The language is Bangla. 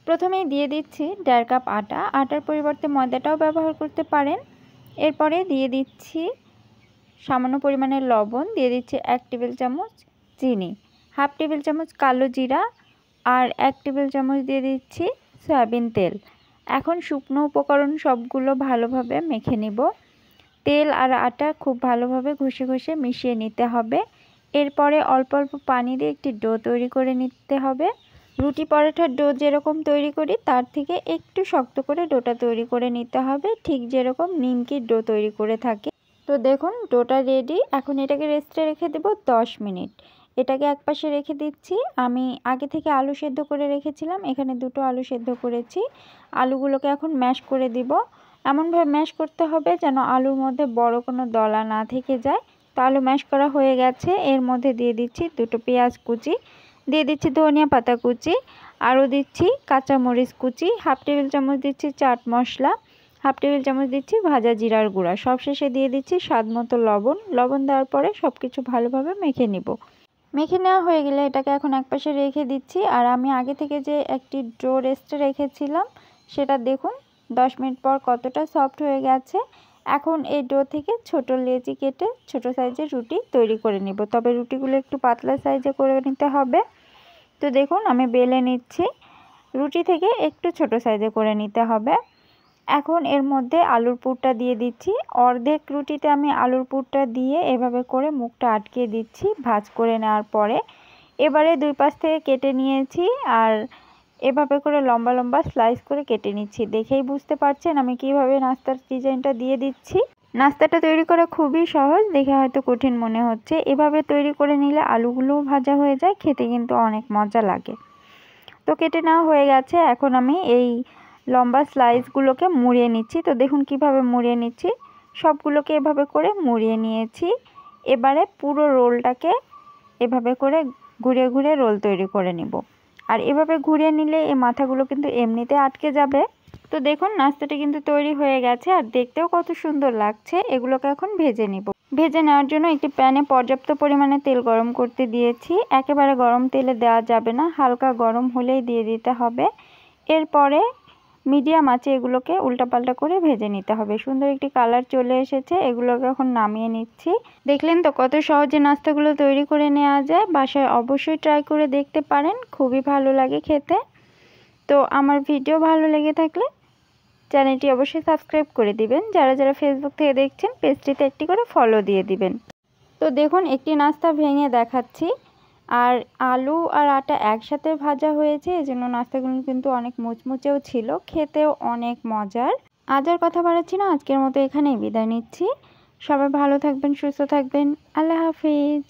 প্রথমেই দিয়ে দিচ্ছি 1.5 কাপ আটা। আটার পরিবর্তে ময়দাটাও ব্যবহার করতে পারেন। এরপরে দিয়ে দিচ্ছি সামান্য পরিমাণে লবণ, দিয়ে দিচ্ছি 1 টেবিল চামচ চিনি, হাফ টেবিল চামচ কালো জিরা আর 1 টেবিল চামচ দিয়ে দিচ্ছি সয়াবিন তেল। এখন শুকনো উপকরণ সবগুলো ভালোভাবে মেখে নিব। তেল আর আটা খুব ভালোভাবে ঘষে ঘষে মিশিয়ে নিতে হবে। এরপরে অল্প অল্প পানি দিয়ে একটি ডো তৈরি করে নিতে হবে। রুটি পরোটার ডো যেরকম তৈরি করি তার থেকে একটু শক্ত করে ডোটা তৈরি করে নিতে হবে, ঠিক যেরকম নিমকির ডো তৈরি করে থাকে। তো দেখুন ডোটা রেডি। এখন এটাকে রেস্টে রেখে দেব 10 মিনিট। এটাকে একপাশে রেখে দিচ্ছি। আমি আগে থেকে আলু সেদ্ধ করে রেখেছিলাম, এখানে 2টো আলু সেদ্ধ করেছি। আলুগুলোকে এখন ম্যাশ করে দিব। এমনভাবে ম্যাশ করতে হবে যেন আলুর মধ্যে বড় কোনো দলা না থেকে যায়। তো আলু ম্যাশ করা হয়ে গেছে। এর মধ্যে দিয়ে দিচ্ছি 2টো পেঁয়াজ কুচি, দিয়ে দিচ্ছি ধনিয়া পাতা কুচি, আরও দিচ্ছি কাঁচামরিচ কুচি, হাফ টেবিল চামচ দিচ্ছি চাট মশলা, হাফ টেবিল চামচ দিচ্ছি ভাজা জিরার গুঁড়া, সবশেষে দিয়ে দিচ্ছি স্বাদমতো লবণ। লবণ দেওয়ার পরে সব কিছু ভালোভাবে মেখে নিব। মেখে নেওয়া হয়ে গেলে এটাকে এখন একপাশে রেখে দিচ্ছি। আর আমি আগে থেকে যে একটি ডো রেস্টে রেখেছিলাম সেটা দেখুন 10 মিনিট পর কতটা সফট হয়ে গেছে। এখন এই ডো থেকে ছোট লেচি কেটে ছোট সাইজের রুটি তৈরি করে নিব, তবে রুটিগুলো একটু পাতলা সাইজে করে নিতে হবে। তো দেখুন আমি বেলে নিচ্ছি। রুটি থেকে একটু ছোট সাইজে করে নিতে হবে। এখন এর মধ্যে আলুর পুরটা দিয়ে দিচ্ছি। অর্ধেক রুটিতে আমি আলুর পুরটা দিয়ে এভাবে করে মুখটা আটকে দিচ্ছি ভাঁজ করে নেওয়ার পরে। এবারে 2 পাশ থেকে কেটে নিয়েছি আর এভাবে করে লম্বা লম্বা স্লাইস করে কেটে নিচ্ছি। দেখেই বুঝতে পারছেন আমি কিভাবে নাস্তার ডিজাইনটা দিয়ে দিচ্ছি। নাস্তাটা তৈরি করা খুবই সহজ, দেখে হয়তো কঠিন মনে হচ্ছে। এভাবে তৈরি করে নিলে আলুগুলোও ভাজা হয়ে যায়, খেতে কিন্তু অনেক মজা লাগে। তো কেটে নেওয়া হয়ে গেছে। এখন আমি এই লম্বা স্লাইসগুলোকে মুড়িয়ে নিচ্ছি। তো দেখুন কিভাবে মুড়িয়ে নিচ্ছি, সবগুলোকে এভাবে করে মুড়িয়ে নিয়েছি। এবারে পুরো রোলটাকে এভাবে করে ঘুরিয়ে ঘুরিয়ে রোল তৈরি করে নিব। আর এভাবে ঘুরিয়ে নিলে এই মাথাগুলো কিন্তু এমনিতে আটকে যাবে। তো দেখুন নাস্তাটা কিন্তু তৈরি হয়ে গেছে আর দেখতেও কত সুন্দর লাগছে। এগুলোকে এখন ভেজে নিব। ভেজে নেওয়ার জন্য একটি প্যানে পর্যাপ্ত পরিমাণে তেল গরম করতে দিয়েছি। একেবারে গরম তেলে দেওয়া যাবে না, হালকা গরম হলেই দিয়ে দিতে হবে। এরপরে মিডিয়াম আঁচে এগুলোকে উল্টাপাল্টা করে ভেজে নিতে হবে। সুন্দর একটি কালার চলে এসেছে, এগুলোকে এখন নামিয়ে নিচ্ছি। দেখলেন তো কত সহজে নাস্তাগুলো তৈরি করে নেওয়া যায়। বাসায় অবশ্যই ট্রাই করে দেখতে পারেন, খুবই ভালো লাগে খেতে। তো আমার ভিডিও ভালো লেগে থাকলে চ্যানেলটি অবশ্যই সাবস্ক্রাইব করে দিবেন। যারা যারা ফেসবুক থেকে দেখছেন পেজটিতে একটি করে ফলো দিয়ে দিবেন। তো দেখুন একটি নাস্তা ভেঙে দেখাচ্ছি। আর আলু আর আটা একসাথে ভাজা হয়েছে, এজন্য নাস্তাগুলো কিন্তু অনেক মুচমুচেও ছিল, খেতেও অনেক মজার। আজ আর কথা বাড়াচ্ছি না, আজকের মতো এখানেই বিদায় নিচ্ছি। সবাই ভালো থাকবেন, সুস্থ থাকবেন। আল্লাহ হাফিজ।